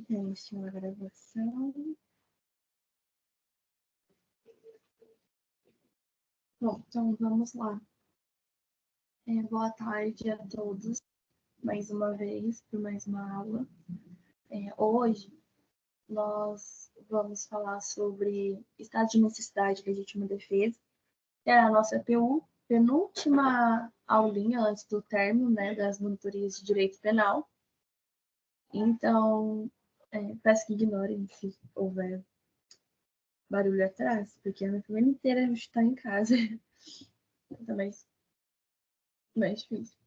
Iniciar a gravação. Bom, então vamos lá. Boa tarde a todos, mais uma vez, por mais uma aula. Hoje nós vamos falar sobre estado de necessidade e legítima defesa. É a nossa penúltima aulinha antes do término, né, das monitorias de direito penal. Então, peço que ignorem se houver barulho atrás, porque a minha família inteira está em casa. Então, mais difícil.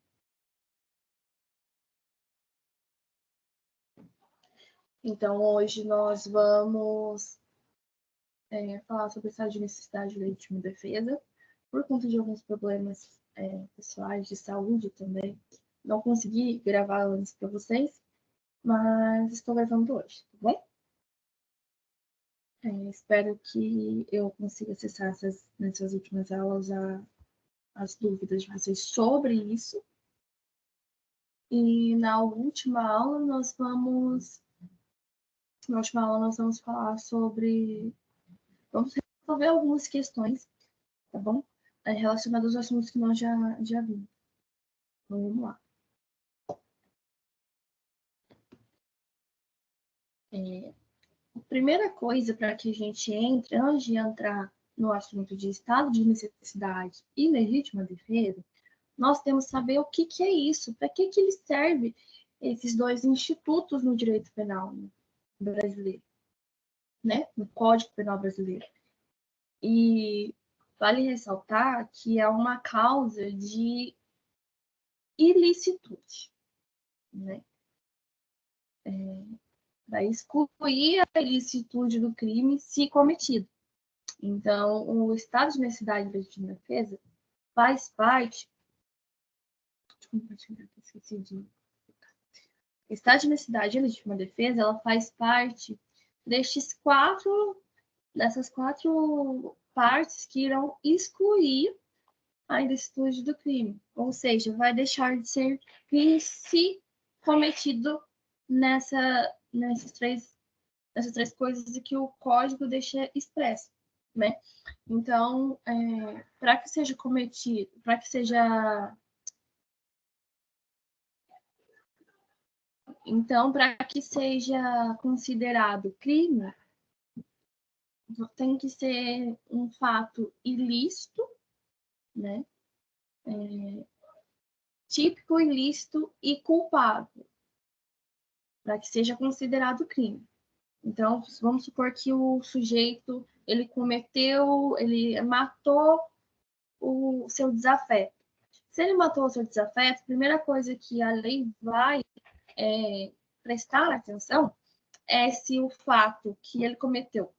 Então, hoje nós vamos falar sobre o estado de necessidade de legítima defesa, por conta de alguns problemas pessoais, de saúde também. Não consegui gravar antes para vocês, mas estou gravando hoje, tá bom? Espero que eu consiga acessar nessas últimas aulas as dúvidas de vocês sobre isso. E na última aula nós vamos falar sobre... Vamos resolver algumas questões, tá bom? Relacionadas aos assuntos que nós já vimos. Então, vamos lá. A primeira coisa para que a gente entre, antes de entrar no assunto de estado de necessidade e legítima defesa, nós temos que saber o que é isso, para que eles servem, esses dois institutos no direito penal brasileiro, né? No Código Penal brasileiro. E vale ressaltar que é uma causa de ilicitude, né? Vai excluir a ilicitude do crime se cometido. Então, o estado de necessidade e legítima defesa faz parte... O estado de necessidade e legítima defesa, ela faz parte dessas quatro partes que irão excluir a ilicitude do crime. Ou seja, vai deixar de ser crime se cometido nessas três coisas que o código deixa expresso, né? Então, para que seja cometido, para que seja considerado crime, tem que ser um fato ilícito, né? Típico, ilícito e culpável, para que seja considerado crime. Então, vamos supor que o sujeito, ele matou o seu desafeto. Se ele matou o seu desafeto, a primeira coisa que a lei vai prestar atenção é se o fato que ele cometeu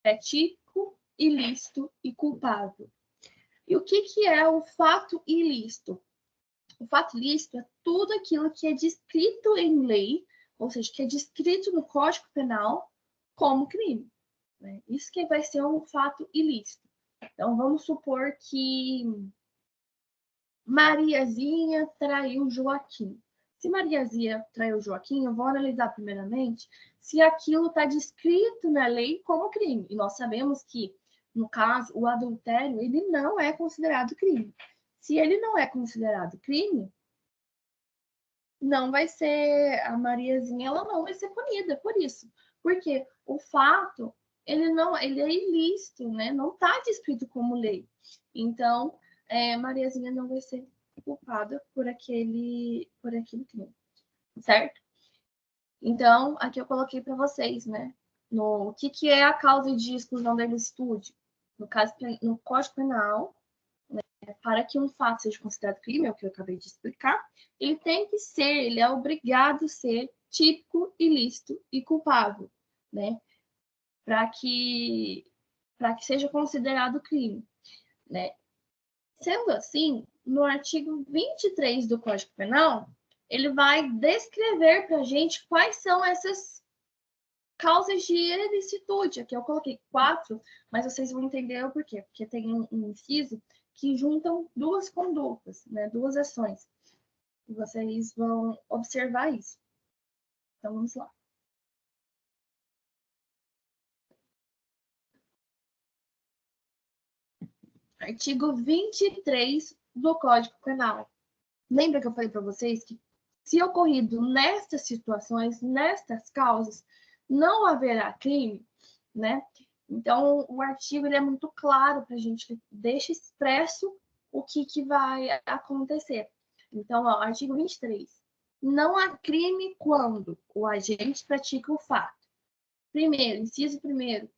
é típico, ilícito e culpável. E o que é o fato ilícito? O fato ilícito é tudo aquilo que é descrito em lei, ou seja, que é descrito no Código Penal como crime, né? Isso que vai ser um fato ilícito. Então, vamos supor que Mariazinha traiu Joaquim. Se Mariazinha traiu Joaquim, eu vou analisar primeiramente se aquilo está descrito na lei como crime. E nós sabemos que, no caso, o adultério, ele não é considerado crime. Se ele não é considerado crime, não vai ser... A Mariazinha, ela não vai ser punida por isso. Porque o fato, ele é ilícito, né? Não está descrito como lei. Então, Mariazinha não vai ser culpada por aquele crime, certo? Então, aqui eu coloquei para vocês, né? O que é a causa de exclusão da ilicitude? No caso, no Código Penal, né, para que um fato seja considerado crime, é o que eu acabei de explicar, ele é obrigado a ser típico, ilícito e culpável, né? Para que seja considerado crime, né? Sendo assim, no artigo 23 do Código Penal, ele vai descrever para a gente quais são essas causas de ilicitude. Aqui eu coloquei 4, mas vocês vão entender o porquê. Porque tem um inciso que juntam duas condutas, né, duas ações. Vocês vão observar isso. Então, vamos lá. Artigo 23 do Código Penal. Lembra que eu falei para vocês que, se ocorrido nestas situações, nestas causas, não haverá crime, né? Então, o artigo ele é muito claro para a gente, deixa expresso o que vai acontecer. Então, ó, artigo 23. Não há crime quando o agente pratica o fato. Primeiro, inciso primeiro,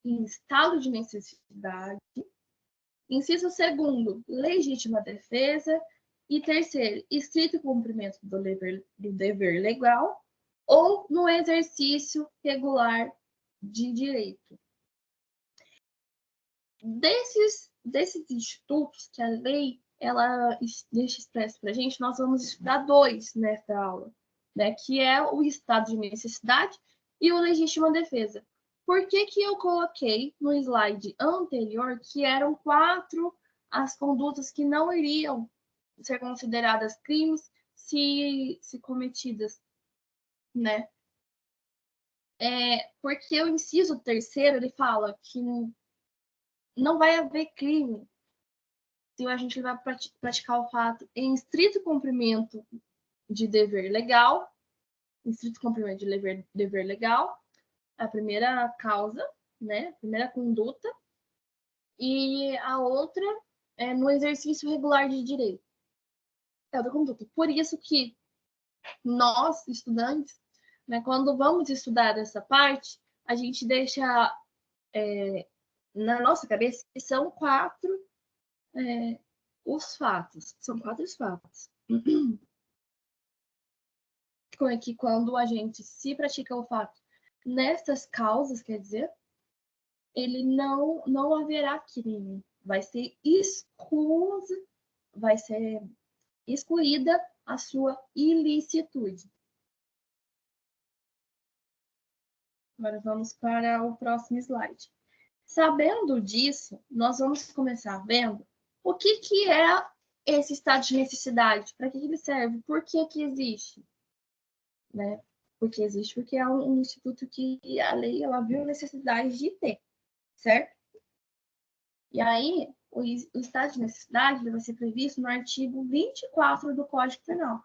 em estado de necessidade. Inciso segundo, legítima defesa. E terceiro, estrito cumprimento do dever legal ou no exercício regular de direito. Desses institutos que a lei ela deixa expresso para a gente, nós vamos estudar dois nesta aula, né? Que é o estado de necessidade e o legítima defesa. Por que eu coloquei no slide anterior que eram 4 as condutas que não iriam ser consideradas crimes se cometidas, né? Porque o inciso terceiro, ele fala que não vai haver crime se a gente vai praticar o fato em estrito cumprimento de dever legal, estrito cumprimento de dever legal, a primeira causa, né? A primeira conduta, e a outra é no exercício regular de direito. É da conduta. Por isso que nós, estudantes, né, quando vamos estudar essa parte, a gente deixa na nossa cabeça que são 4 os fatos. São 4 os fatos. Que quando a gente se pratica o fato nessas causas, quer dizer, ele não haverá crime. Vai ser excluída a sua ilicitude. Agora vamos para o próximo slide. Sabendo disso, nós vamos começar vendo o que é esse estado de necessidade, para que ele serve, por que existe, né? Porque existe porque é um instituto que a lei ela viu necessidade de ter, certo? E aí, o estado de necessidade vai ser previsto no artigo 24 do Código Penal.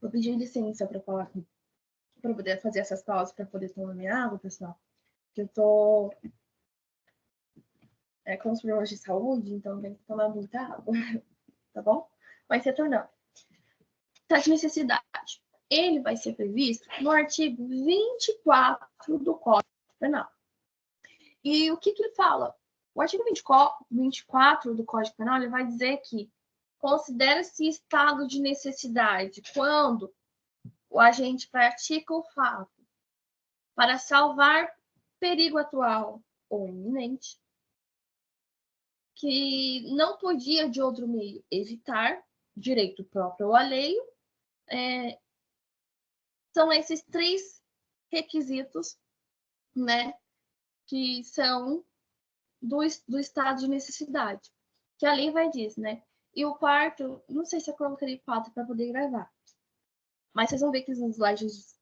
Vou pedir licença para falar aqui, para poder fazer essas pausas, para poder tomar minha água, pessoal. Que eu tô com os problemas de saúde, então tem que tomar muita água, tá bom? Mas retornando. Estado de necessidade. Ele vai ser previsto no artigo 24 do Código Penal. E o que ele fala? O artigo 24 do Código Penal ele vai dizer que considera-se estado de necessidade quando o agente pratica o fato para salvar perigo atual ou iminente, que não podia de outro meio evitar, direito próprio ou alheio. São esses 3 requisitos, né, que são do estado de necessidade, que a lei vai dizer, né? E o quarto, não sei se eu colocaria 4 para poder gravar, mas vocês vão ver que nos slides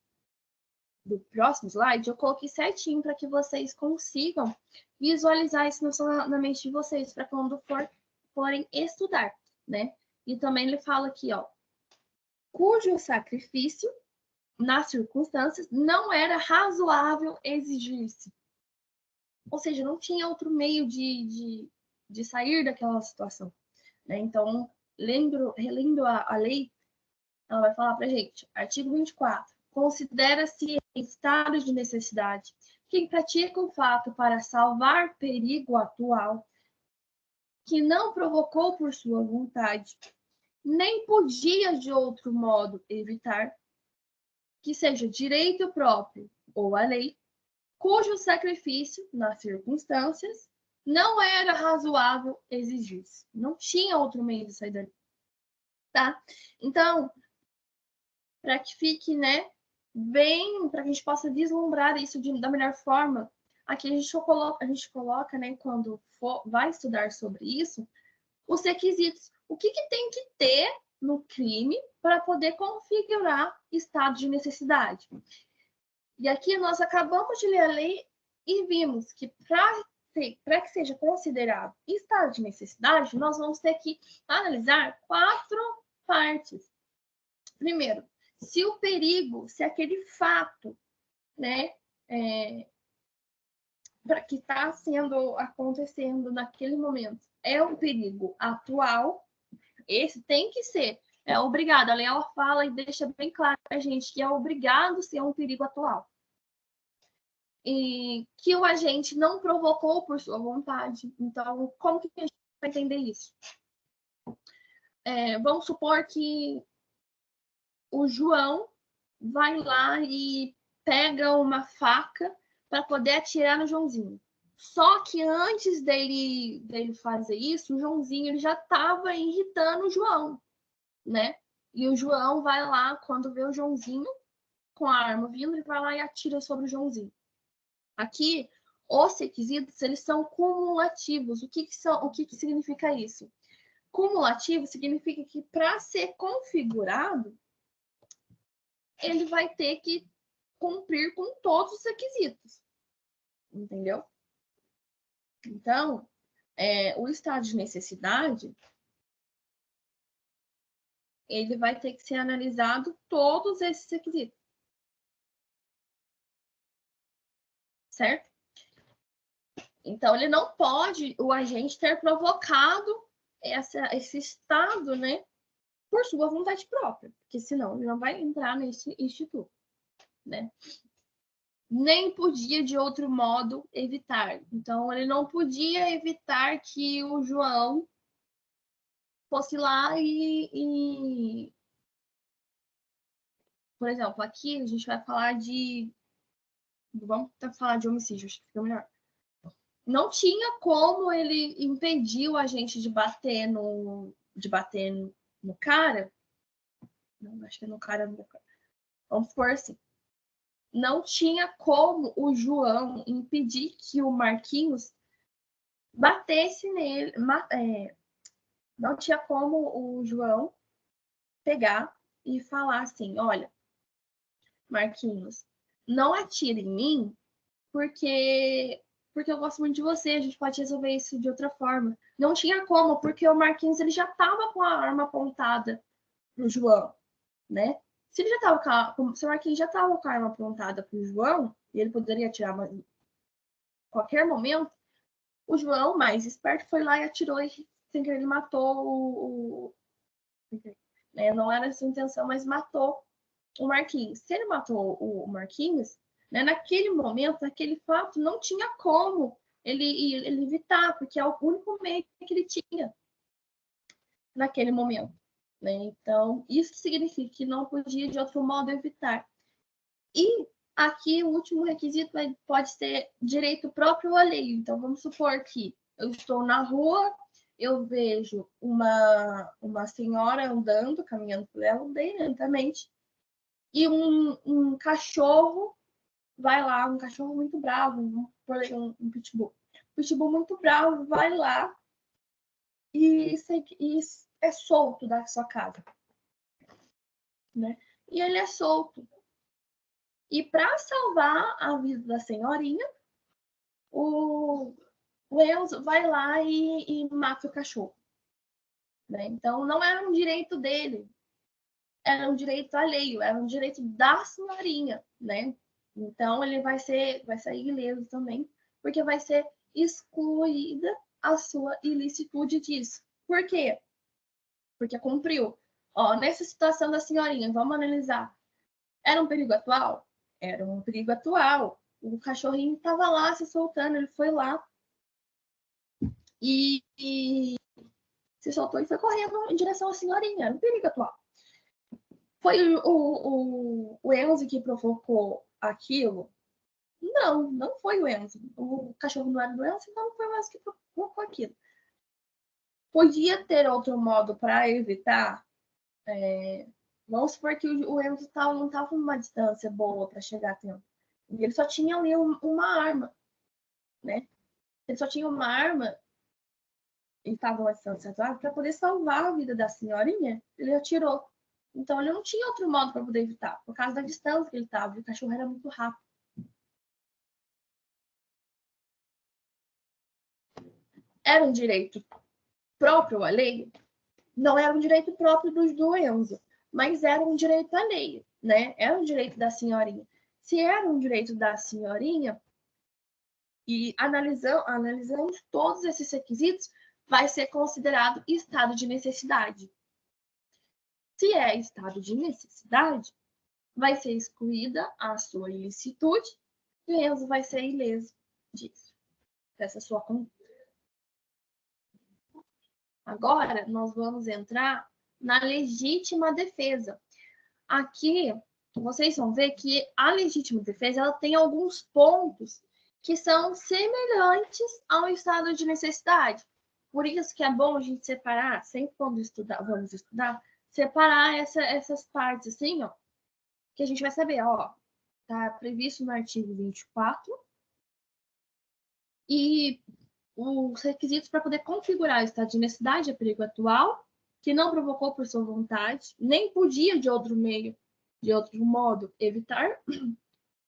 do próximo slide eu coloquei certinho para que vocês consigam visualizar isso na mente de vocês, para quando forem estudar, né? E também ele fala aqui, ó, cujo sacrifício, nas circunstâncias, não era razoável exigir-se. Ou seja, não tinha outro meio de sair daquela situação, né? Então, relendo a lei, ela vai falar para a gente, artigo 24, considera-se em estado de necessidade quem pratica o fato para salvar perigo atual que não provocou por sua vontade, nem podia de outro modo evitar, que seja direito próprio ou a lei, cujo sacrifício, nas circunstâncias, não era razoável exigir-se. Não tinha outro meio de sair dali. Tá? Então, para que fique, né, bem, para que a gente possa vislumbrar isso da melhor forma, aqui a gente coloca, né, quando vai estudar sobre isso, os requisitos. O que tem que ter no crime para poder configurar estado de necessidade? E aqui nós acabamos de ler a lei e vimos que para que seja considerado estado de necessidade, nós vamos ter que analisar 4 partes. Primeiro, se o perigo, se aquele fato, né, que está acontecendo naquele momento é um perigo atual, esse tem que ser, é obrigado. A lei ela fala e deixa bem claro para a gente que é obrigado ser um perigo atual. E que o agente não provocou por sua vontade. Então, como que a gente vai entender isso? Vamos supor que o João vai lá e pega uma faca para poder atirar no Joãozinho. Só que antes dele fazer isso, o Joãozinho ele já estava irritando o João, né? E o João vai lá, quando vê o Joãozinho com a arma vindo, ele vai lá e atira sobre o Joãozinho. Aqui, os requisitos, eles são cumulativos. O que significa isso? Cumulativo significa que para ser configurado, ele vai ter que cumprir com todos os requisitos. Entendeu? Então, o estado de necessidade, ele vai ter que ser analisado todos esses requisitos. Certo? Então, ele não pode, o agente, ter provocado esse estado, né, por sua vontade própria, porque senão ele não vai entrar nesse instituto, né? Nem podia, de outro modo, evitar. Então, ele não podia evitar que o João fosse lá e... Por exemplo, aqui a gente vai falar de... Vamos falar de homicídio, acho que fica melhor. Não tinha como ele impedir o agente de bater no cara. Não, acho que é no cara. Vamos supor assim. Não tinha como o João impedir que o Marquinhos batesse nele. Não tinha como o João pegar e falar assim: olha, Marquinhos, não atire em mim porque eu gosto muito de você, a gente pode resolver isso de outra forma. Não tinha como, porque o Marquinhos ele já estava com a arma apontada pro João, né? Se ele já estava se o Marquinhos já estava com a arma apontada pro João, e ele poderia atirar em qualquer momento, o João, mais esperto, foi lá e atirou e sem querer ele matou né? Não era essa a intenção, mas matou o Marquinhos. Se ele matou o Marquinhos, né, naquele momento, naquele fato, não tinha como ele evitar, porque é o único meio que ele tinha naquele momento. Né? Então, isso significa que não podia, de outro modo, evitar. E aqui, o último requisito pode ser direito próprio ou alheio. Então, vamos supor que eu estou na rua, eu vejo uma senhora andando, caminhando por ela, bem lentamente, e um cachorro vai lá, um cachorro muito bravo, um pitbull. Um pitbull muito bravo vai lá e é solto da sua casa. Né? E ele é solto. E para salvar a vida da senhorinha, o Enzo vai lá e mata o cachorro. Né? Então, não era um direito dele, era um direito alheio, era um direito da senhorinha. Né? Então, ele vai sair ileso também, porque vai ser excluída a sua ilicitude disso. Por quê? Porque cumpriu. Ó, nessa situação da senhorinha, vamos analisar. Era um perigo atual? Era um perigo atual. O cachorrinho estava lá se soltando, ele foi lá e se soltou e foi correndo em direção à senhorinha. Era um perigo atual. Foi o Enzo que provocou aquilo? Não, não foi o Enzo. O cachorro não era do Enzo, então não foi o Enzo que provocou aquilo. Podia ter outro modo para evitar? Vamos supor que o Enzo não estava numa distância boa para chegar a tempo. Ele só tinha ali uma arma, né? Ele só tinha uma arma estava lá em Santo Eduardo, para poder salvar a vida da senhorinha, ele atirou. Então, ele não tinha outro modo para poder evitar, por causa da distância que ele estava. O cachorro era muito rápido. Era um direito próprio alheio? Não era um direito próprio do Enzo, mas era um direito alheio, né? Era um direito da senhorinha. Se era um direito da senhorinha, e analisamos todos esses requisitos, vai ser considerado estado de necessidade. Se é estado de necessidade, vai ser excluída a sua ilicitude e o Enzo vai ser ileso disso, dessa sua conduta. Agora, nós vamos entrar na legítima defesa. Aqui, vocês vão ver que a legítima defesa ela tem alguns pontos que são semelhantes ao estado de necessidade. Por isso que é bom a gente separar, sempre quando vamos estudar, separar essas partes assim, ó, que a gente vai saber, ó, tá previsto no artigo 24 e os requisitos para poder configurar o estado de necessidade é perigo atual, que não provocou por sua vontade, nem podia de outro meio, de outro modo, evitar,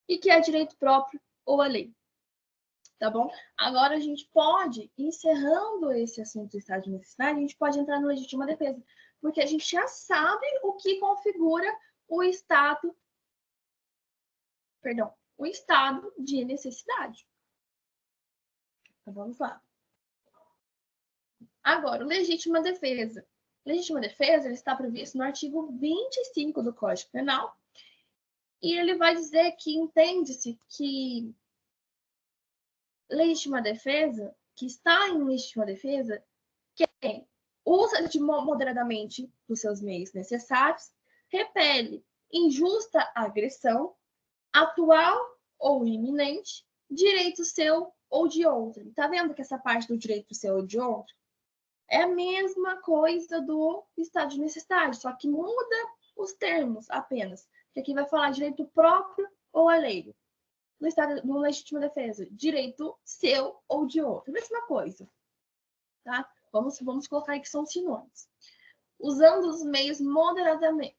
e que é direito próprio ou a lei. Tá bom? Agora a gente pode, encerrando esse assunto do estado de necessidade, a gente pode entrar na legítima defesa, porque a gente já sabe o que configura o estado de necessidade. Então vamos lá. Agora, legítima defesa. Legítima defesa ele está previsto no artigo 25 do Código Penal, e ele vai dizer que entende-se que legítima defesa, que está em legítima defesa, quem usa moderadamente os seus meios necessários, repele injusta agressão, atual ou iminente, direito seu ou de outro. Tá vendo que essa parte do direito seu ou de outro é a mesma coisa do estado de necessidade, só que muda os termos apenas. Porque aqui vai falar direito próprio ou alheio. No estado de legítima defesa, direito seu ou de outro. Mesma coisa. Tá? Vamos colocar aí que são sinônimos. Usando os meios moderadamente.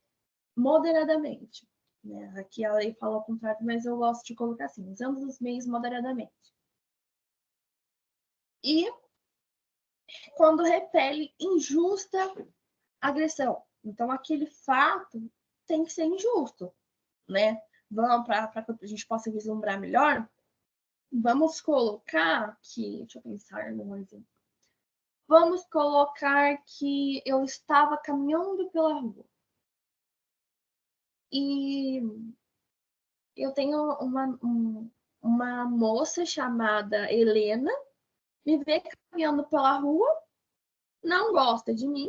Né? Aqui a lei fala ao contrário, mas eu gosto de colocar assim, usando os meios moderadamente. E quando repele injusta agressão. Então, aquele fato tem que ser injusto, né? Vamos para que a gente possa vislumbrar melhor. Vamos colocar aqui, deixa eu pensar num exemplo. Vamos colocar que eu estava caminhando pela rua e eu tenho uma moça chamada Helena, me vê caminhando pela rua, não gosta de mim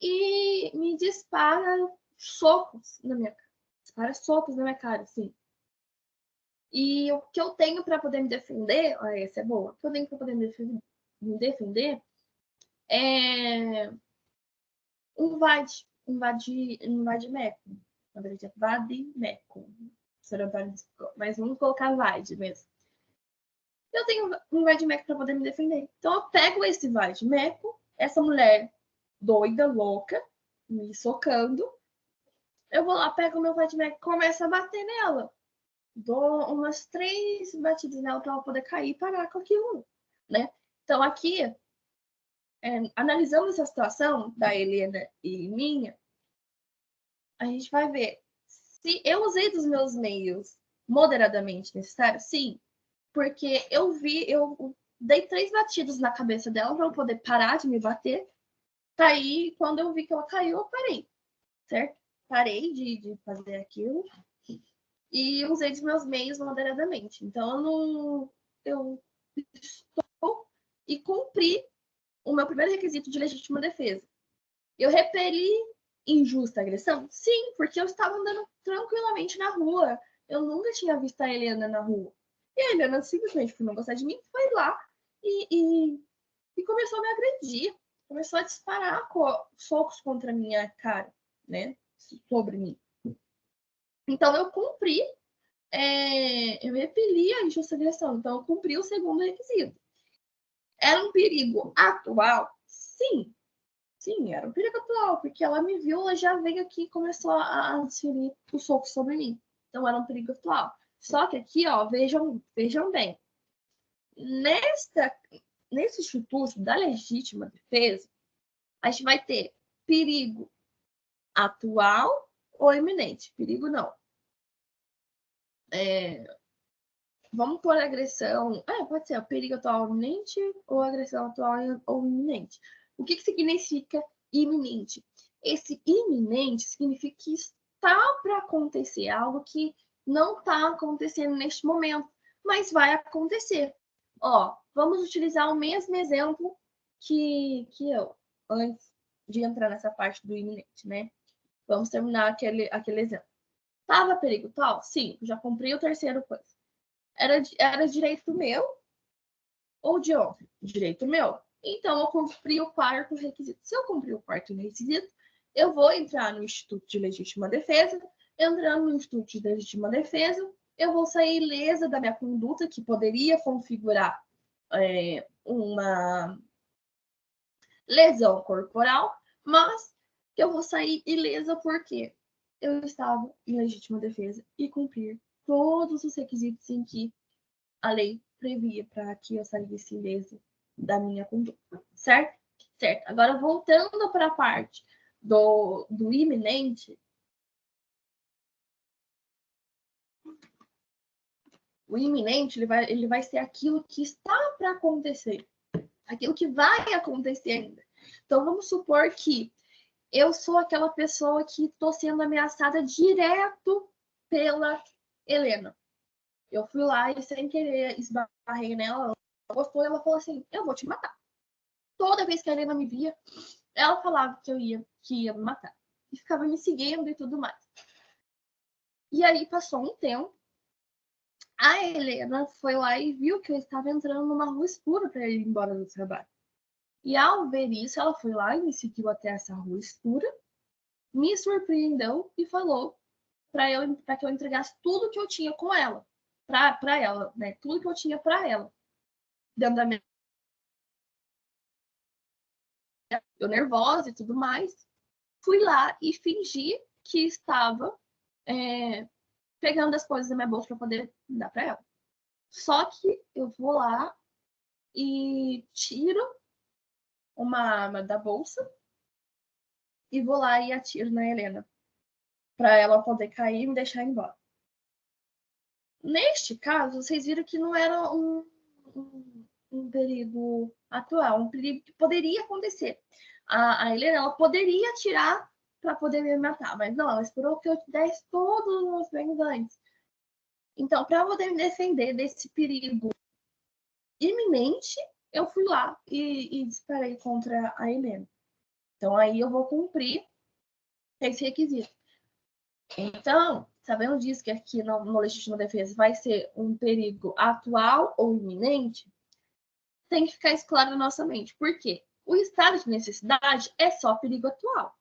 e me dispara socos na minha cara. Dispara socos na minha cara, assim. E o que eu tenho para poder me defender, essa é boa, o que eu tenho para poder me defender é um vadimeco. Na verdade, é vadimeco. Mas vamos colocar VAD mesmo. Eu tenho um vadimeco para poder me defender. Então, eu pego esse vadimeco, essa mulher doida, louca, me socando. Eu vou lá, pego o meu vadimeco e começo a bater nela. Dou umas 3 batidas nela para ela poder cair e parar com aquilo, né? Então, aqui, analisando essa situação da Helena e minha, a gente vai ver se eu usei dos meus meios moderadamente necessários, sim, porque eu dei 3 batidas na cabeça dela para ela poder parar de me bater. Aí, quando eu vi que ela caiu, eu parei, certo? Parei de fazer aquilo e usei dos meus meios moderadamente. Então, eu estou e cumpri o meu primeiro requisito de legítima defesa. Eu repeli injusta agressão? Sim, porque eu estava andando tranquilamente na rua. Eu nunca tinha visto a Helena na rua. E a Helena, simplesmente por não gostar de mim, foi lá e começou a me agredir. Começou a disparar socos contra a minha cara, né? Sobre mim. Então, eu cumpri, eu repeli a injusta agressão. Então, eu cumpri o segundo requisito. Era um perigo atual? Sim. Sim, era um perigo atual, porque ela me viu, ela já veio aqui e começou a desferir o soco sobre mim. Então era um perigo atual. Só que aqui, ó, vejam bem. Nesse instituto da legítima defesa, a gente vai ter perigo atual ou iminente. Perigo não. Vamos por agressão. Pode ser perigo atual ou iminente ou agressão atual ou iminente. O que significa iminente? Esse iminente significa que está para acontecer algo que não está acontecendo neste momento, mas vai acontecer. Ó, vamos utilizar o mesmo exemplo que eu, antes de entrar nessa parte do iminente, né? Vamos terminar aquele exemplo. Tava perigo tal? Sim, já cumpri o terceiro coisa. Era direito meu ou de outro? Direito meu. Então, eu cumpri o quarto requisito. Se eu cumprir o quarto requisito, eu vou entrar no Instituto de Legítima Defesa. Entrando no Instituto de Legítima Defesa, eu vou sair ilesa da minha conduta, que poderia configurar uma lesão corporal, mas eu vou sair ilesa porque eu estava em legítima defesa e cumprir todos os requisitos em que a lei previa para que eu saísse ilesa da minha conduta, certo? Certo. Agora, voltando para a parte do iminente, o iminente ele vai ser aquilo que está para acontecer, aquilo que vai acontecer ainda. Então, vamos supor que eu sou aquela pessoa que estou sendo ameaçada direto pela Helena. Eu fui lá e, sem querer, esbarrei nela, ela gostou e ela falou assim, eu vou te matar. Toda vez que a Helena me via, ela falava que ia me matar. E ficava me seguindo e tudo mais. E aí passou um tempo, a Helena foi lá e viu que eu estava entrando numa rua escura para ir embora do trabalho. E ao ver isso, ela foi lá e me seguiu até essa rua escura, me surpreendeu e falou para que eu entregasse tudo que eu tinha com ela, para ela, né? Tudo que eu tinha para ela, dentro da minha, eu nervosa e tudo mais, fui lá e fingi que estava pegando as coisas da minha bolsa para poder dar para ela. Só que eu vou lá e tiro uma arma da bolsa e vou lá e atiro na Helena para ela poder cair e me deixar embora. Neste caso, vocês viram que não era um perigo atual, um perigo que poderia acontecer. A Helena, ela poderia atirar para poder me matar, mas não, ela esperou que eu desse todos os meus bens antes. Então, para poder me defender desse perigo iminente, eu fui lá e disparei contra a Helena. Então, aí eu vou cumprir esse requisito. Então, sabendo disso, que aqui no legítima defesa vai ser um perigo atual ou iminente, tem que ficar isso claro na nossa mente. Por quê? O estado de necessidade é só perigo atual,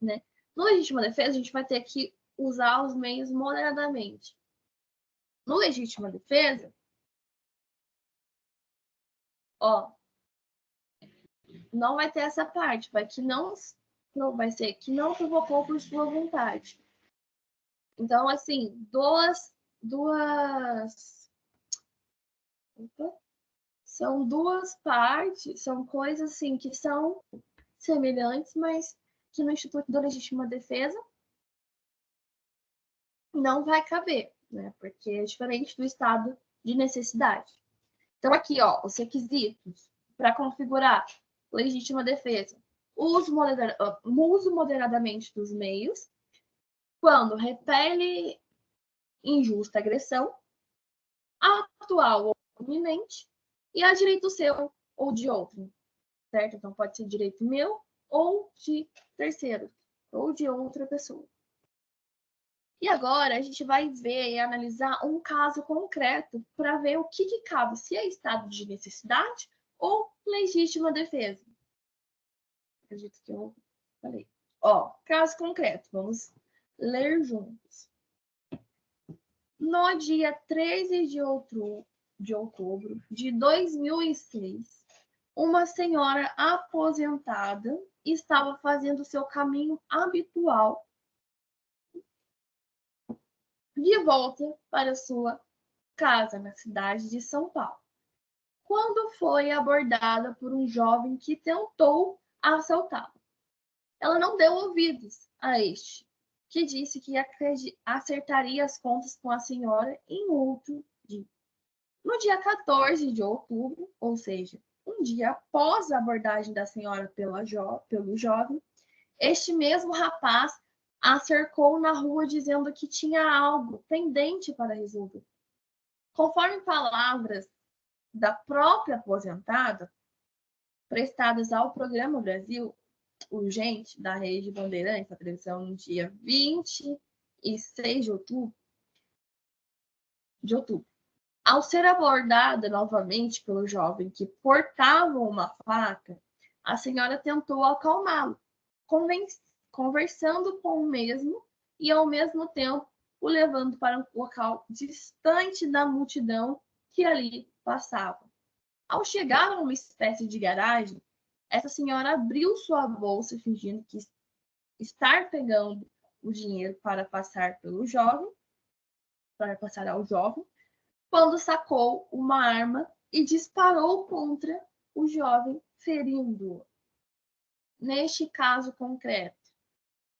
né? No legítima defesa, a gente vai ter que usar os meios moderadamente. No legítima defesa, ó, não vai ter essa parte, vai ser que não provocou por sua vontade. Então, assim, são duas partes, são coisas assim que são semelhantes, mas que no Instituto da Legítima Defesa não vai caber, né? Porque é diferente do estado de necessidade. Então, aqui, ó, os requisitos para configurar legítima defesa. Uso moderadamente dos meios, quando repele injusta agressão, atual ou iminente, e a direito seu ou de outro, certo? Então, pode ser direito meu ou de terceiro, ou de outra pessoa. E agora a gente vai ver e analisar um caso concreto para ver o que cabe, se é estado de necessidade ou legítima defesa. Acredito que eu falei. Ó, caso concreto, vamos ler juntos. No dia 13 de outubro de 2006, uma senhora aposentada estava fazendo seu caminho habitual de volta para sua casa na cidade de São Paulo, quando foi abordada por um jovem que tentou assaltá-la. Ela não deu ouvidos a este, que disse que acertaria as contas com a senhora em outro dia. No dia 14 de outubro, ou seja, um dia após a abordagem da senhora pelo jovem, este mesmo rapaz a cercou na rua dizendo que tinha algo pendente para resolver. Conforme palavras da própria aposentada, prestadas ao Programa Brasil Urgente da Rede Bandeirantes, na televisão, no dia 26 de outubro. Ao ser abordada novamente pelo jovem que portava uma faca, a senhora tentou acalmá-lo, conversando com o mesmo e, ao mesmo tempo, o levando para um local distante da multidão que ali passava. Ao chegar a uma espécie de garagem, essa senhora abriu sua bolsa, fingindo que estar pegando o dinheiro para passar ao jovem, quando sacou uma arma e disparou contra o jovem, ferindo-o. Neste caso concreto,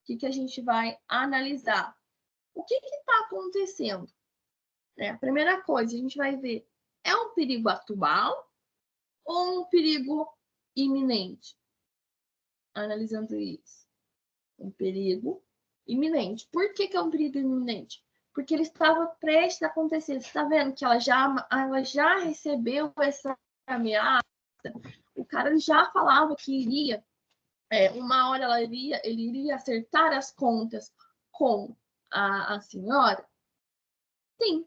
o que a gente vai analisar? O que está acontecendo? A primeira coisa, a gente vai ver, é um perigo atual ou um perigo iminente? Analisando isso. Um perigo iminente. Por que é um perigo iminente? Porque ele estava prestes a acontecer. Você está vendo que ela já recebeu essa ameaça? O cara já falava que iria, uma hora ele iria acertar as contas com a senhora? Sim,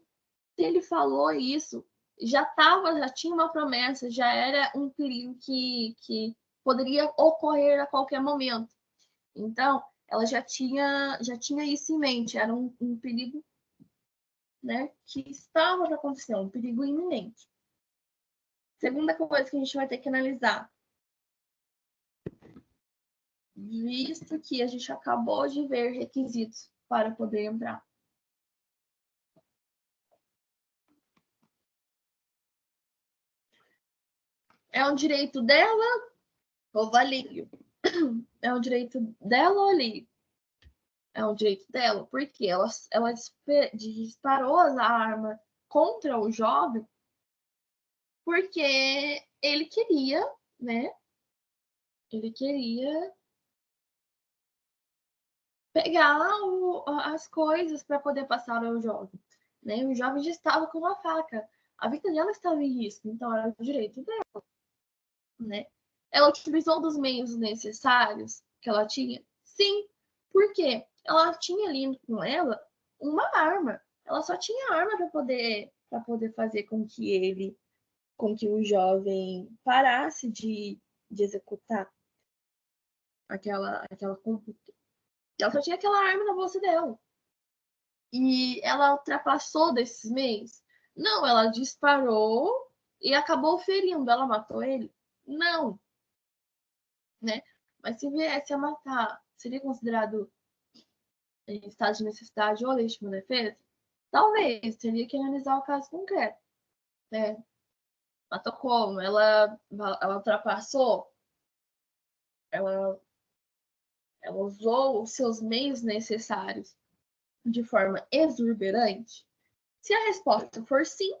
se ele falou isso, já tinha uma promessa, já era um perigo que poderia ocorrer a qualquer momento. Então, ela já tinha isso em mente, era um perigo, né, que estava para acontecer, um perigo iminente. Segunda coisa que a gente vai ter que analisar, visto que a gente acabou de ver requisitos para poder entrar. É um direito dela ou alheio? É um direito dela ou alheio? É um direito dela, porque ela disparou a arma contra o jovem porque ele queria, né? Ele queria pegar as coisas para poder passar ao jovem, né? O jovem já estava com uma faca, a vida dela estava em risco, então era o direito dela, né? Ela utilizou dos meios necessários que ela tinha? Sim, porque ela tinha ali com ela uma arma. Ela só tinha arma para poder fazer com que o jovem parasse de executar aquela conduta. Ela só tinha aquela arma na bolsa dela. E ela ultrapassou desses meios? Não, ela disparou e acabou ferindo. Ela matou ele? Não, né? Mas se viesse a matar, seria considerado em estado de necessidade ou legítima defesa? Talvez, teria que analisar o caso concreto, né? Matou como? Ela ultrapassou? Ela, ela usou os seus meios necessários de forma exuberante? Se a resposta for sim,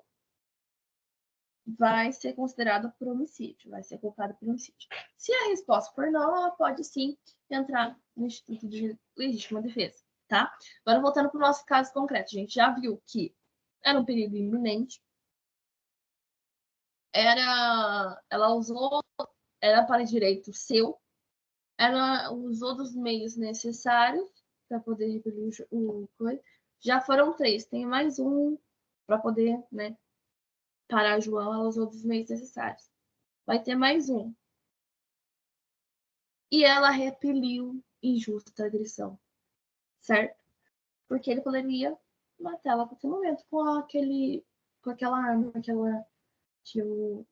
vai ser considerado por homicídio, vai ser colocado por homicídio. Se a resposta for não, ela pode sim entrar no Instituto de Legítima Defesa, tá? Agora, voltando para o nosso caso concreto, a gente já viu que era um perigo iminente, era para direito seu, ela usou dos meios necessários para poder repelir o coisa. Já foram 3, tem mais um para poder, né, parar João, ela usou dos meios necessários. Vai ter mais um. E ela repeliu injusta agressão, certo? Porque ele poderia matá-la a qualquer momento com aquela arma que o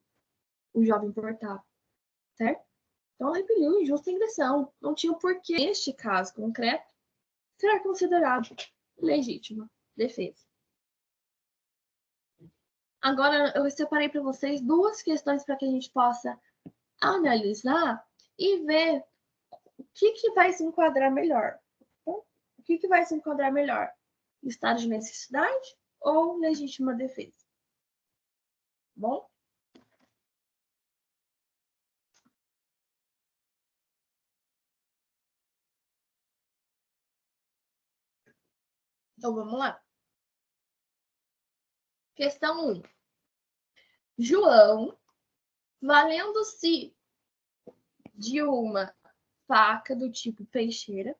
jovem portava. certo? Então, repeliu injusta agressão. Não tinha porquê, neste caso concreto, ser considerado legítima defesa. Agora, eu separei para vocês duas questões para que a gente possa analisar e ver o que vai se enquadrar melhor. Então, o que vai se enquadrar melhor? Estado de necessidade ou legítima defesa? Bom? Então, vamos lá. Questão 1. João, valendo-se de uma faca do tipo peixeira,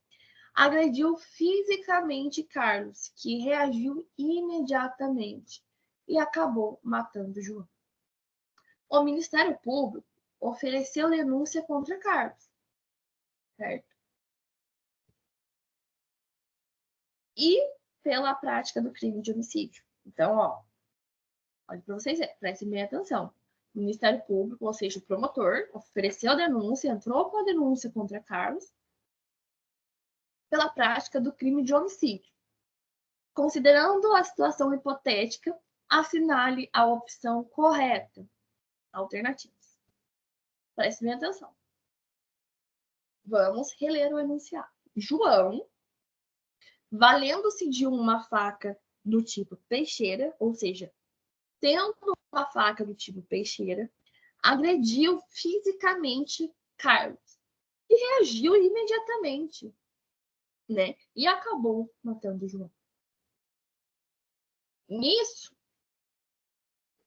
agrediu fisicamente Carlos, que reagiu imediatamente e acabou matando João. O Ministério Público ofereceu denúncia contra Carlos, certo? E pela prática do crime de homicídio. Então, olha para vocês verem, prestem bem atenção. O Ministério Público, ou seja, o promotor, ofereceu a denúncia, entrou com a denúncia contra Carlos pela prática do crime de homicídio. Considerando a situação hipotética, assinale a opção correta. Alternativas. Prestem bem atenção. Vamos reler o enunciado. João, valendo-se de uma faca do tipo peixeira, ou seja, tendo uma faca do tipo peixeira, agrediu fisicamente Carlos e reagiu imediatamente, né? E acabou matando João. Nisso,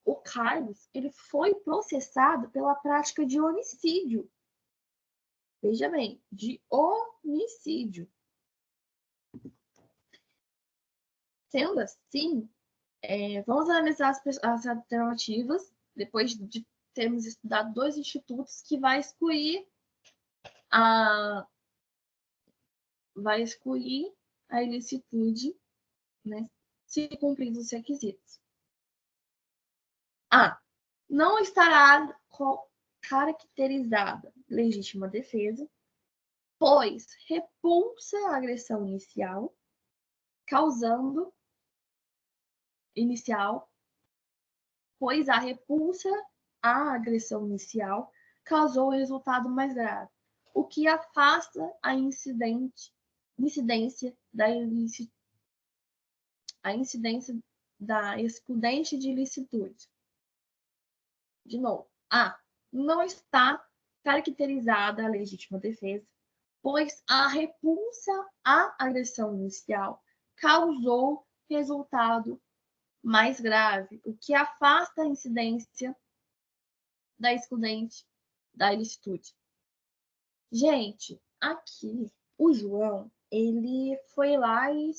o Carlos ele foi processado pela prática de homicídio. Veja bem, de homicídio. Sendo assim, vamos analisar as alternativas, depois de termos estudado dois institutos que vai excluir a ilicitude, né, se cumpridos os requisitos. A. Não estará caracterizada legítima defesa, pois repulsa a agressão inicial, pois a repulsa à agressão inicial causou o resultado mais grave, o que afasta a incidência da excludente de ilicitude. De novo, A. Não está caracterizada a legítima defesa, pois a repulsa à agressão inicial causou resultado mais grave, o que afasta a incidência da excludente da ilicitude. Gente, aqui o João, ele foi lá e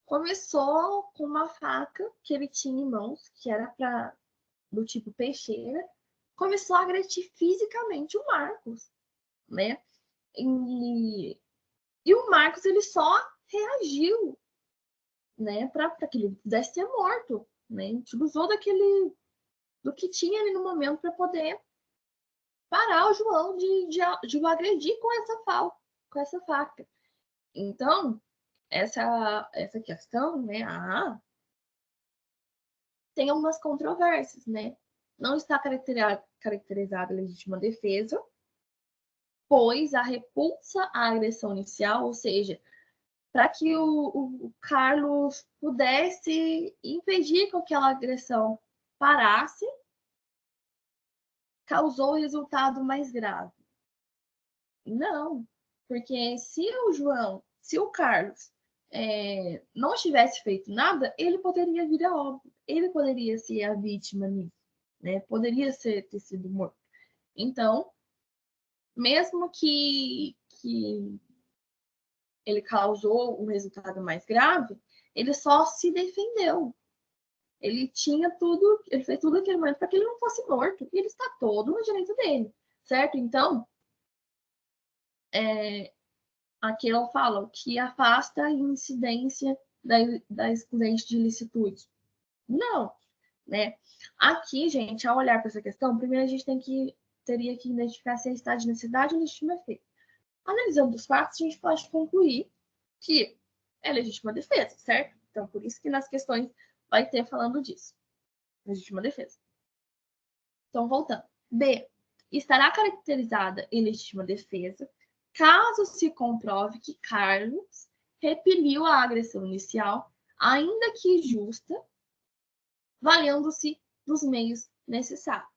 começou com uma faca que ele tinha em mãos, que era do tipo peixeira, começou a agredir fisicamente o Marcos, né? E o Marcos, ele só reagiu, né, para que ele pudesse ser morto, né? A gente usou do que tinha ali no momento para poder parar o João de o agredir com essa faca. Então, essa questão, né, tem algumas controvérsias, né? Não está caracterizada a legítima defesa, pois a repulsa à agressão inicial, ou seja, para que o Carlos pudesse impedir que aquela agressão parasse, causou o resultado mais grave. Não, porque se o Carlos não tivesse feito nada, ele poderia vir a óbito, ele poderia ser a vítima nisso, né? Poderia ter sido morto. Então, mesmo que ele causou um resultado mais grave, ele só se defendeu. Ele fez tudo aquele momento para que ele não fosse morto, e ele está todo no direito dele, certo? Então, aqui eu falo que afasta a incidência da excludente de ilicitude. Não, né? Aqui, gente, ao olhar para essa questão, primeiro a gente tem que teria que identificar se está de necessidade ou legítima defesa. Analisando os fatos, a gente pode concluir que é legítima defesa, certo? Então, por isso que nas questões vai ter falando disso. Legítima defesa. Então, voltando. B. Estará caracterizada em legítima defesa caso se comprove que Carlos repeliu a agressão inicial, ainda que justa, valendo-se dos meios necessários.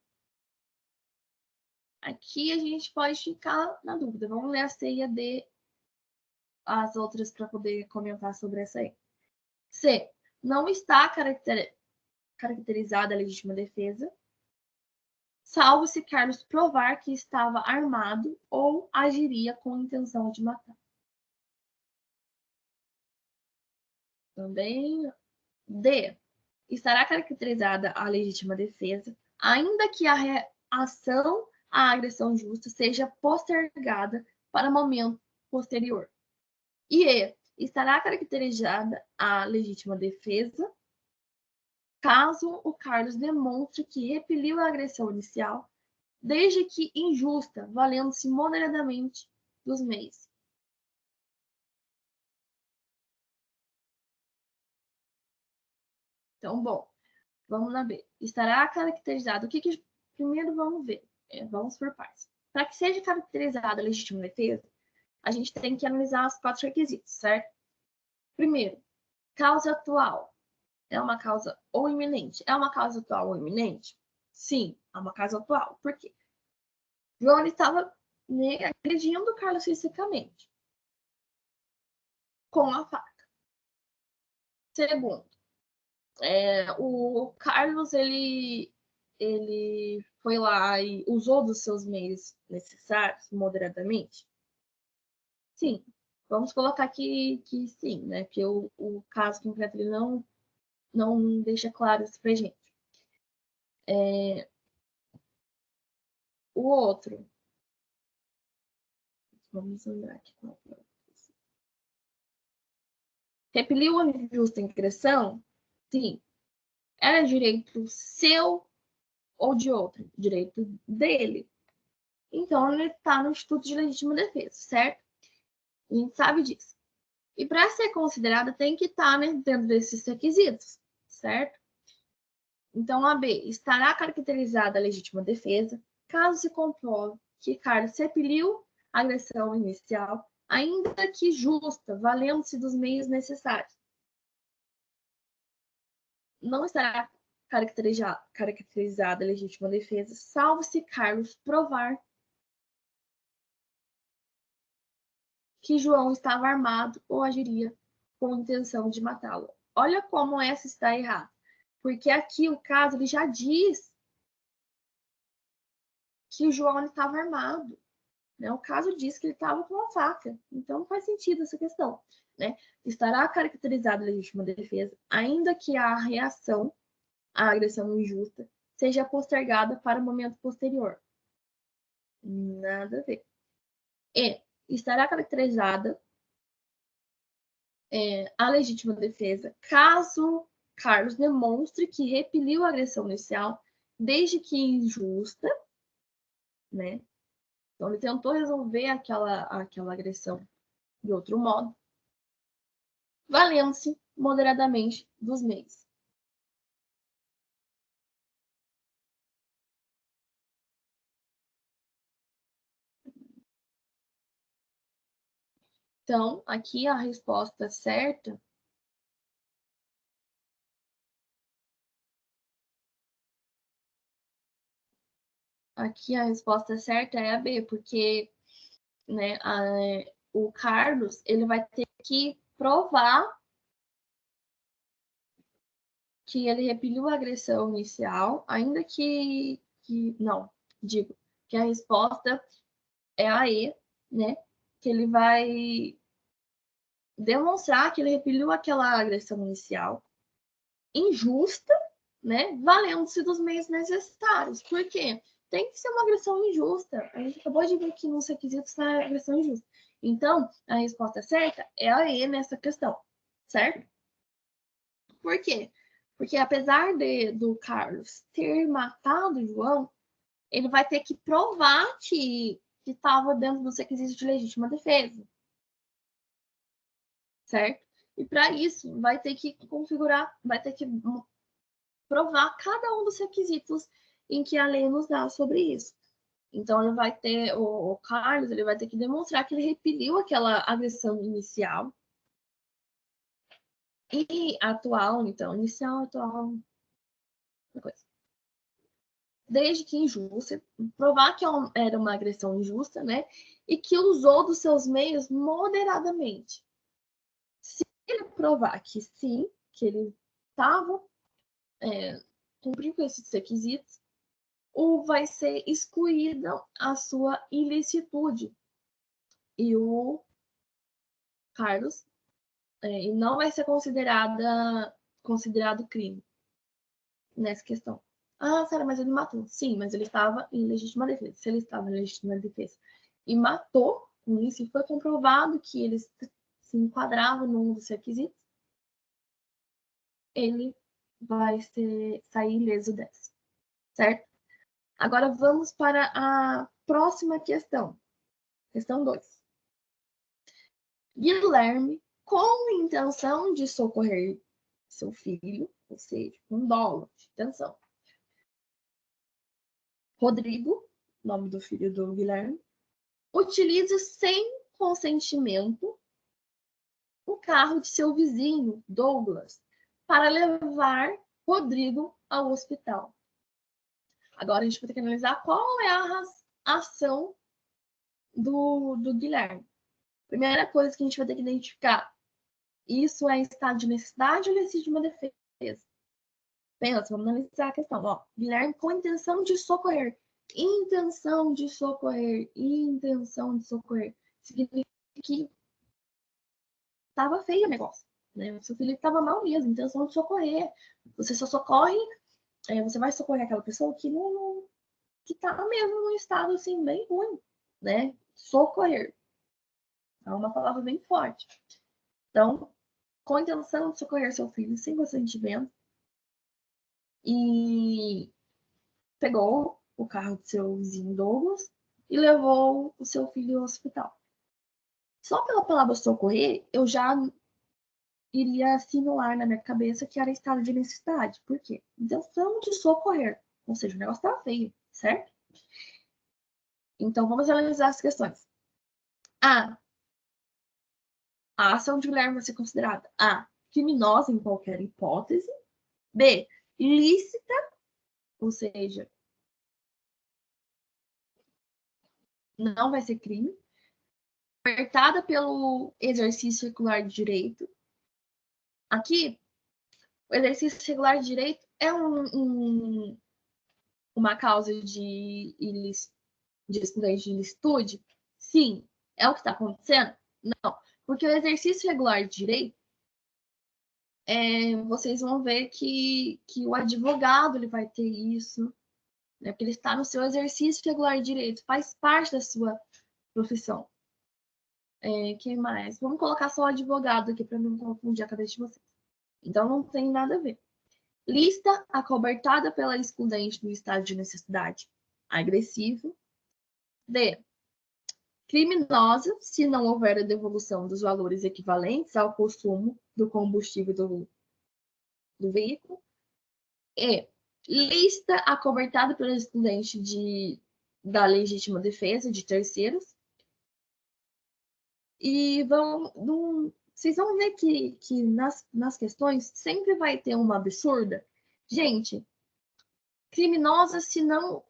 Aqui a gente pode ficar na dúvida. Vamos ler a C e a D, as outras, para poder comentar sobre essa aí. C. Não está caracterizada a legítima defesa, salvo se Carlos provar que estava armado ou agiria com intenção de matar. Também. D. Estará caracterizada a legítima defesa, ainda que a reação à agressão justa seja postergada para momento posterior. E E. Estará caracterizada a legítima defesa caso o Carlos demonstre que repeliu a agressão inicial, desde que injusta, valendo-se moderadamente dos meios. Então, bom, vamos na B. Estará caracterizado. Primeiro vamos ver. Vamos por partes. Para que seja caracterizada a legítima defesa, a gente tem que analisar os 4 requisitos, certo? Primeiro, causa atual. É uma causa ou iminente? É uma causa atual ou iminente? Sim, é uma causa atual. Por quê? João estava agredindo o Carlos fisicamente com a faca. Segundo, o Carlos ele foi lá e usou dos seus meios necessários moderadamente? Sim, vamos colocar que sim, né? Porque o caso concreto ele não deixa claro isso pra gente. O outro, vamos lembrar aqui. Repeliu a injusta agressão? Sim. Era direito seu ou de outro? Direito dele. Então, ele está no Instituto de Legítima Defesa, certo? A gente sabe disso. E para ser considerada, tem que estar dentro desses requisitos, certo? Então, a B. Estará caracterizada a legítima defesa caso se comprove que Carlos repeliu a agressão inicial, ainda que justa, valendo-se dos meios necessários. Não estará caracterizada a legítima defesa, salvo se Carlos provar que João estava armado ou agiria com intenção de matá-lo. Olha como essa está errada. Porque aqui o caso ele já diz que o João estava armado. Né? O caso diz que ele estava com uma faca. Então não faz sentido essa questão. Né? Estará caracterizada a legítima defesa, ainda que a reação à agressão injusta seja postergada para o momento posterior. Nada a ver. E estará caracterizada a legítima defesa caso Carlos demonstre que repeliu a agressão inicial, desde que injusta, né? Então, ele tentou resolver aquela agressão de outro modo, valendo-se moderadamente dos meios. Então, aqui a resposta certa é a B, porque né, o Carlos ele vai ter que provar que ele repeliu a agressão inicial, ainda que não, digo, que a resposta é a E, né? Que ele vai demonstrar que ele repeliu aquela agressão inicial injusta, né? Valendo-se dos meios necessários. Por quê? Tem que ser uma agressão injusta. A gente acabou de ver que nos requisitos é agressão injusta. Então, a resposta certa é a E nessa questão, certo? Por quê? Porque apesar do Carlos ter matado o João, ele vai ter que provar que estava dentro dos requisitos de legítima defesa. Certo? E para isso, vai ter que configurar, vai ter que provar cada um dos requisitos em que a lei nos dá sobre isso. Então, ele vai ter, o Carlos, ele vai ter que demonstrar que ele repeliu aquela agressão inicial e atual, então, inicial, atual, coisa. Desde que injusta, provar que era uma agressão injusta, né? E que usou dos seus meios moderadamente. Se ele provar que sim, que ele estava cumprindo com esses requisitos, ou vai ser excluída a sua ilicitude. E o Carlos e não vai ser considerado crime nessa questão. Ah, Sara, mas ele matou. Sim, mas ele estava em legítima defesa. Se ele estava em legítima defesa e matou, com isso, e foi comprovado que ele se enquadrava num dos requisitos, ele vai sair ileso dessa, certo? Agora vamos para a próxima questão. Questão 2. Guilherme, com intenção de socorrer seu filho, ou seja, com dolo de intenção. Rodrigo, nome do filho do Guilherme, utiliza sem consentimento o carro de seu vizinho, Douglas, para levar Rodrigo ao hospital. Agora a gente vai ter que analisar qual é a ação do Guilherme. Primeira coisa que a gente vai ter que identificar, isso é estado de necessidade ou legítima defesa? Pensa, vamos analisar a questão. Ó, Guilherme com intenção de socorrer. Intenção de socorrer. Intenção de socorrer. Significa que estava feio o negócio. Né? O seu filho estava mal mesmo, intenção de socorrer. Você só socorre, você vai socorrer aquela pessoa que não que está mesmo num estado assim bem ruim, né? Socorrer. É uma palavra bem forte. Então, com a intenção de socorrer seu filho sem consentimento, e pegou o carro do seu vizinho Douglas e levou o seu filho ao hospital. Só pela palavra socorrer, eu já iria simular na minha cabeça que era estado de necessidade. Por quê? Intenção de socorrer. Ou seja, o negócio estava feio, certo? Então, vamos analisar as questões. A ação de Guilherme vai ser considerada A, criminosa em qualquer hipótese. B, ilícita, ou seja, não vai ser crime. Apertada pelo exercício regular de direito. Aqui, o exercício regular de direito é uma causa de estudante de ilicitude? Sim. É o que está acontecendo? Não. Porque o exercício regular de direito, vocês vão ver que o advogado ele vai ter isso, né? Porque ele está no seu exercício regular de direito, faz parte da sua profissão. Quem mais? Vamos colocar só o advogado aqui para não confundir a cabeça de vocês. Então, não tem nada a ver. Lista acobertada pela excludente do estado de necessidade agressivo. D. Criminosa, se não houver a devolução dos valores equivalentes ao consumo do combustível do veículo. E. Lista acobertada pela excludente da legítima defesa de terceiros. E vocês vão ver que nas questões sempre vai ter uma absurda. Gente, criminosa se não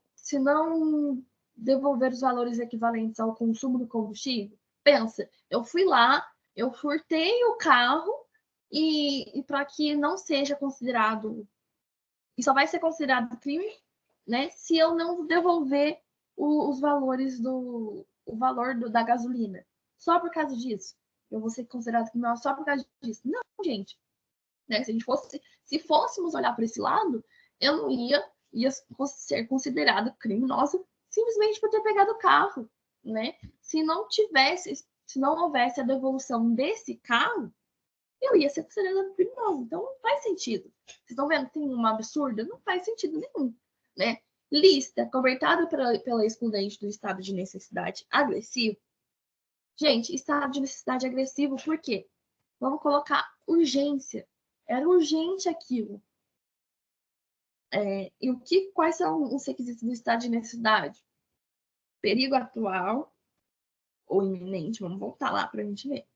devolver os valores equivalentes ao consumo do combustível. Pensa, eu fui lá, eu furtei o carro e para que não seja considerado, e só vai ser considerado crime, né, se eu não devolver os valores o valor da gasolina. Só por causa disso. Eu vou ser considerado criminoso só por causa disso. Não, gente. Né? Se fôssemos olhar para esse lado, eu não ia ser considerado criminoso simplesmente por ter pegado o carro, né? Se não houvesse a devolução desse carro, eu ia ser considerado criminoso. Então, não faz sentido. Vocês estão vendo que tem uma absurda? Não faz sentido nenhum, né? Lista cobertada pela excludente do estado de necessidade agressivo. Gente, estado de necessidade agressivo, por quê? Vamos colocar urgência. Era urgente aquilo. E quais são os requisitos do estado de necessidade? Perigo atual ou iminente. Vamos voltar lá para a gente ver.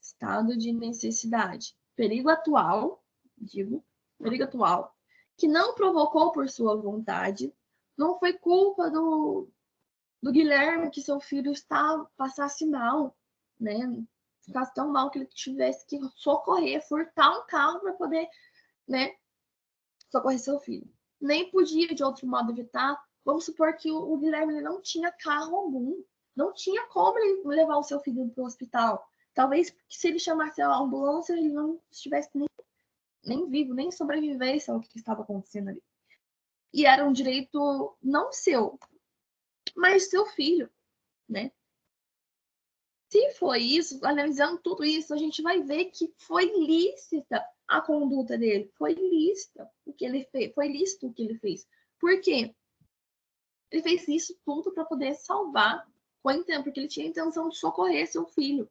Estado de necessidade. Perigo atual, perigo atual, que não provocou por sua vontade, não foi culpa do Guilherme que seu filho passasse mal, né? Ficasse tão mal que ele tivesse que socorrer, furtar um carro para poder, né, socorrer seu filho. Nem podia de outro modo evitar. Vamos supor que o Guilherme ele não tinha carro algum, não tinha como ele levar o seu filho para o hospital. Talvez se ele chamasse a ambulância, ele não estivesse nem vivo, nem sobrevivesse ao que estava acontecendo ali. E era um direito não seu, mas seu filho, né? Se foi isso, analisando tudo isso, a gente vai ver que foi lícita a conduta dele, foi lícita o que ele fez, foi lícito o que ele fez. Por quê? Ele fez isso tudo para poder salvar o Entendo, porque ele tinha a intenção de socorrer seu filho,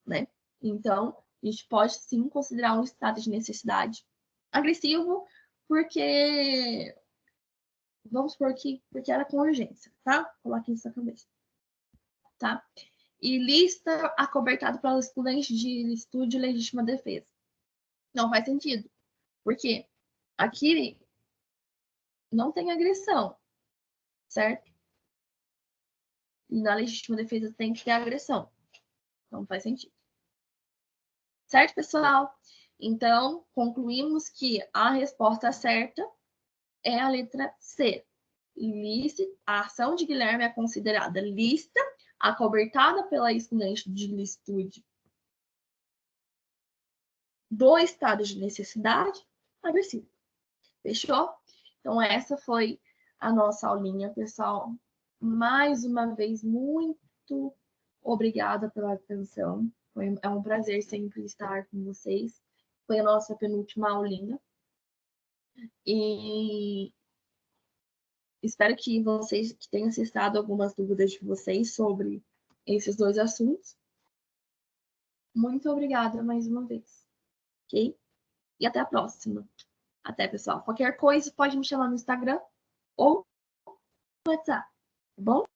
né? Então, a gente pode sim considerar um estado de necessidade agressivo, porque vamos supor que porque era com urgência, tá? Coloque isso na cabeça, tá? E lista acobertado pelo estudante de estudo de legítima defesa. Não faz sentido, porque aqui não tem agressão, certo? E na legítima defesa tem que ter agressão. Não faz sentido. Certo, pessoal? Então, concluímos que a resposta certa é a letra C. Lícita, a ação de Guilherme é considerada lícita, acobertada pela estudante de licitude do estado de necessidade agressiva. Fechou? Então, essa foi a nossa aulinha, pessoal. Mais uma vez, muito obrigada pela atenção. É um prazer sempre estar com vocês. Foi a nossa penúltima aulinha. E espero que vocês que tenham cessado algumas dúvidas de vocês sobre esses dois assuntos. Muito obrigada mais uma vez. Ok? E até a próxima. Até, pessoal. Qualquer coisa, pode me chamar no Instagram ou no WhatsApp. Tá bom?